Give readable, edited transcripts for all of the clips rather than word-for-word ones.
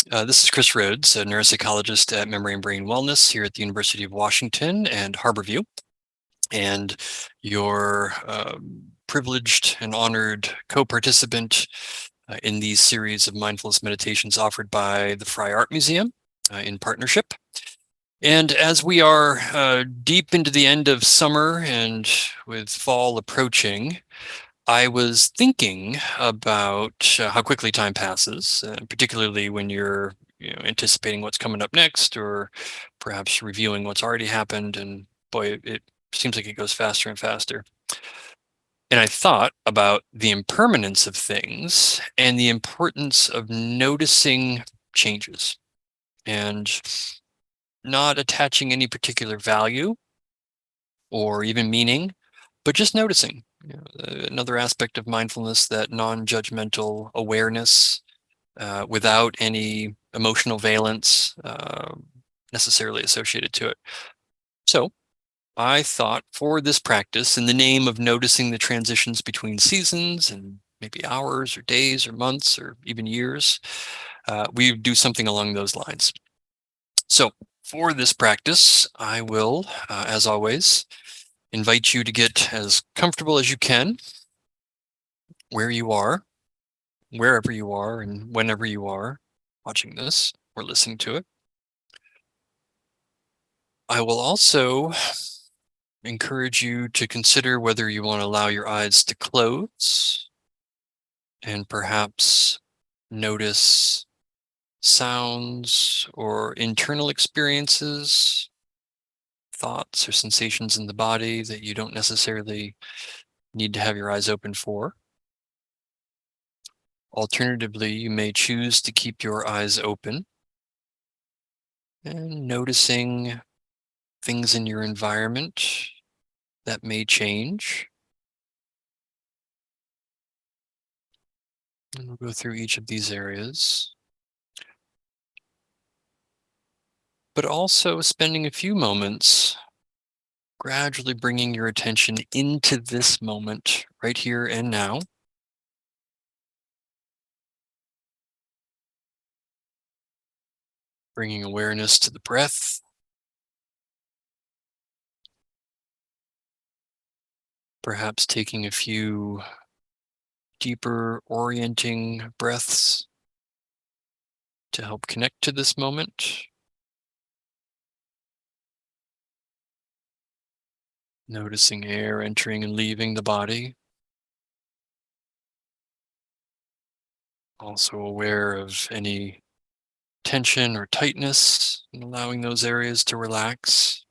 This is Chris Rhoads, a neuropsychologist at Memory and Brain Wellness here at the University of Washington and Harborview, and your privileged and honored co-participant in these series of mindfulness meditations offered by the Fry Art Museum in partnership. And as we are deep into the end of summer and with fall approaching, I was thinking about how quickly time passes, particularly when you're anticipating what's coming up next, or perhaps reviewing what's already happened. And boy, it seems like it goes faster and faster. And I thought about the impermanence of things and the importance of noticing changes and not attaching any particular value or even meaning, but just noticing. Another aspect of mindfulness, that non-judgmental awareness without any emotional valence necessarily associated to it. So I thought, for this practice, in the name of noticing the transitions between seasons and maybe hours or days or months or even years, we do something along those lines. So for this practice, I will, as always, invite you to get as comfortable as you can where you are, wherever you are, and whenever you are watching this or listening to it. I will also encourage you to consider whether you want to allow your eyes to close and perhaps notice sounds or internal experiences, thoughts or sensations in the body that you don't necessarily need to have your eyes open for. Alternatively, you may choose to keep your eyes open and noticing things in your environment that may change. And we'll go through each of these areas, but also spending a few moments gradually bringing your attention into this moment right here and now. Bringing awareness to the breath, perhaps taking a few deeper orienting breaths to help connect to this moment. Noticing air entering and leaving the body. Also aware of any tension or tightness and allowing those areas to relax.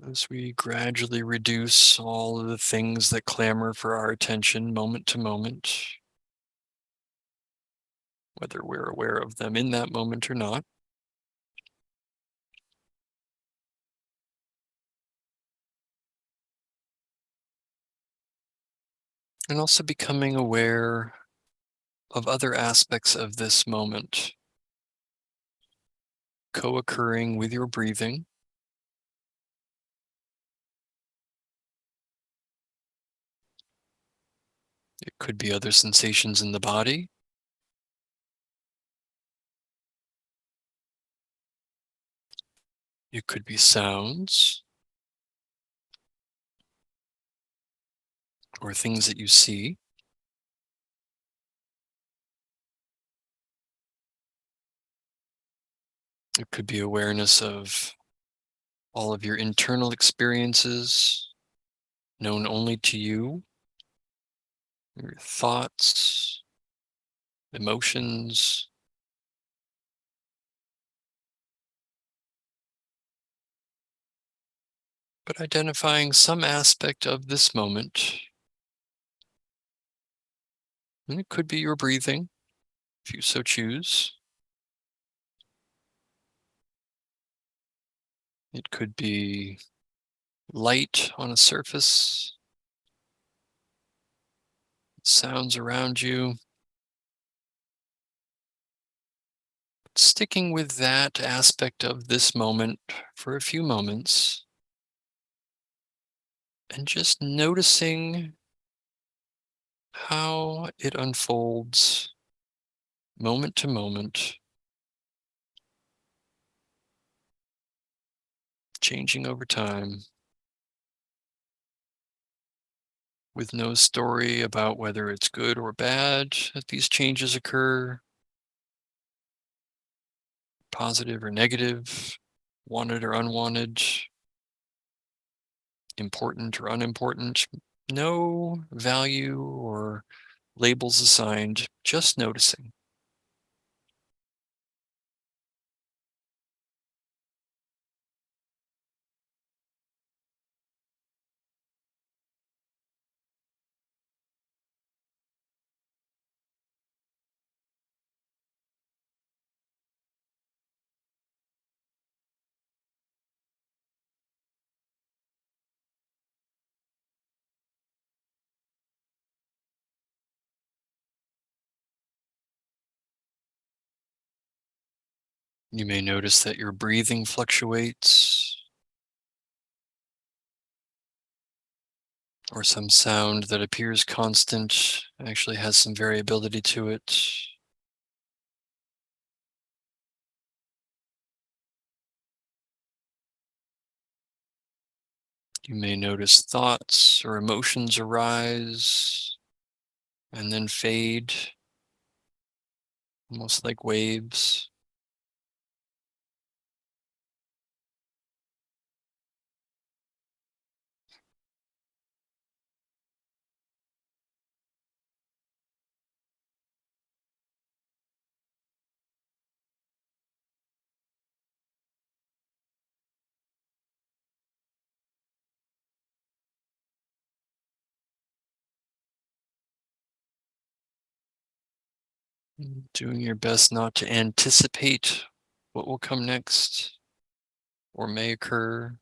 As we gradually reduce all of the things that clamor for our attention moment to moment, whether we're aware of them in that moment or not. And also becoming aware of other aspects of this moment, co-occurring with your breathing. It could be other sensations in the body. It could be sounds or things that you see. It could be awareness of all of your internal experiences known only to you, your thoughts, emotions, but identifying some aspect of this moment. And it could be your breathing, if you so choose. It could be light on a surface, sounds around you. Sticking with that aspect of this moment for a few moments and just noticing how it unfolds moment to moment, changing over time, with no story about whether it's good or bad that these changes occur, positive or negative, wanted or unwanted, important or unimportant. No value or labels assigned, just noticing. You may notice that your breathing fluctuates, or some sound that appears constant actually has some variability to it. You may notice thoughts or emotions arise and then fade, almost like waves. Doing your best not to anticipate what will come next or may occur,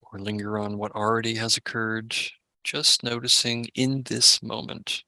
or linger on what already has occurred, just noticing in this moment.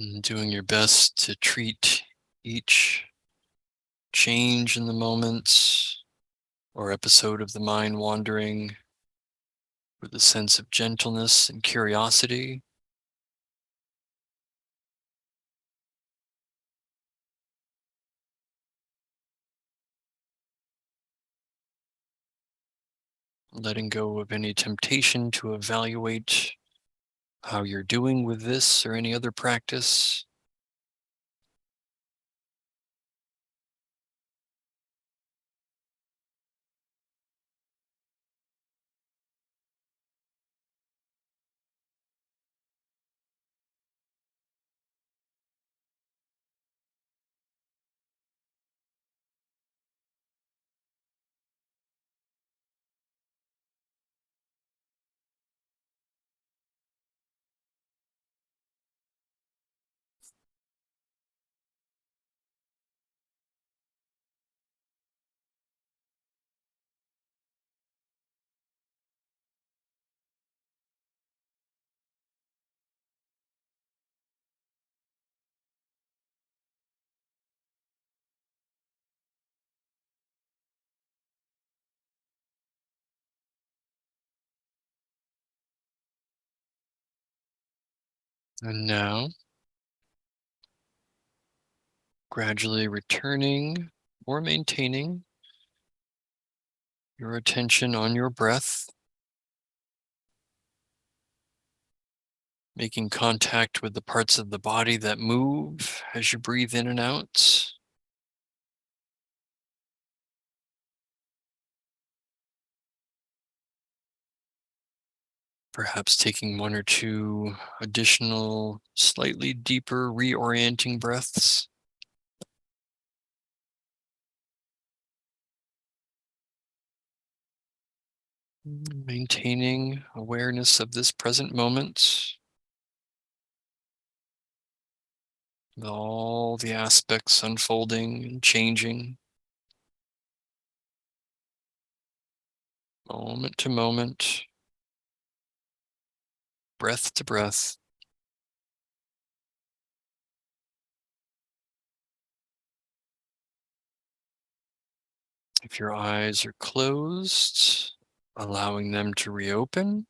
And doing your best to treat each change in the moment or episode of the mind wandering with a sense of gentleness and curiosity. Letting go of any temptation to evaluate how you're doing with this or any other practice. And now, gradually returning or maintaining your attention on your breath, making contact with the parts of the body that move as you breathe in and out. Perhaps taking one or two additional, slightly deeper reorienting breaths. Maintaining awareness of this present moment, with all the aspects unfolding and changing, moment to moment, breath to breath. If your eyes are closed, allowing them to reopen,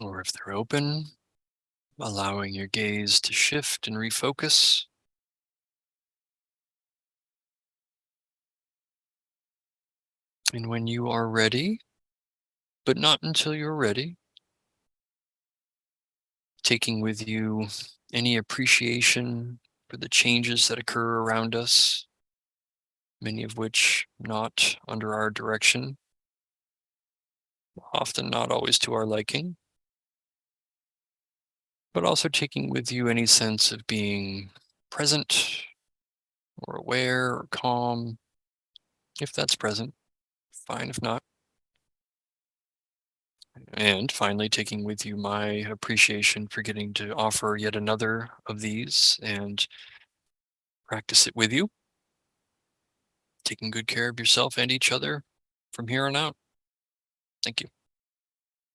or if they're open, allowing your gaze to shift and refocus. And when you are ready, but not until you're ready, taking with you any appreciation for the changes that occur around us, many of which not under our direction, often not always to our liking, but also taking with you any sense of being present or aware or calm, if that's present, fine if not. And finally, taking with you my appreciation for getting to offer yet another of these and practice it with you, taking good care of yourself and each other from here on out. Thank you.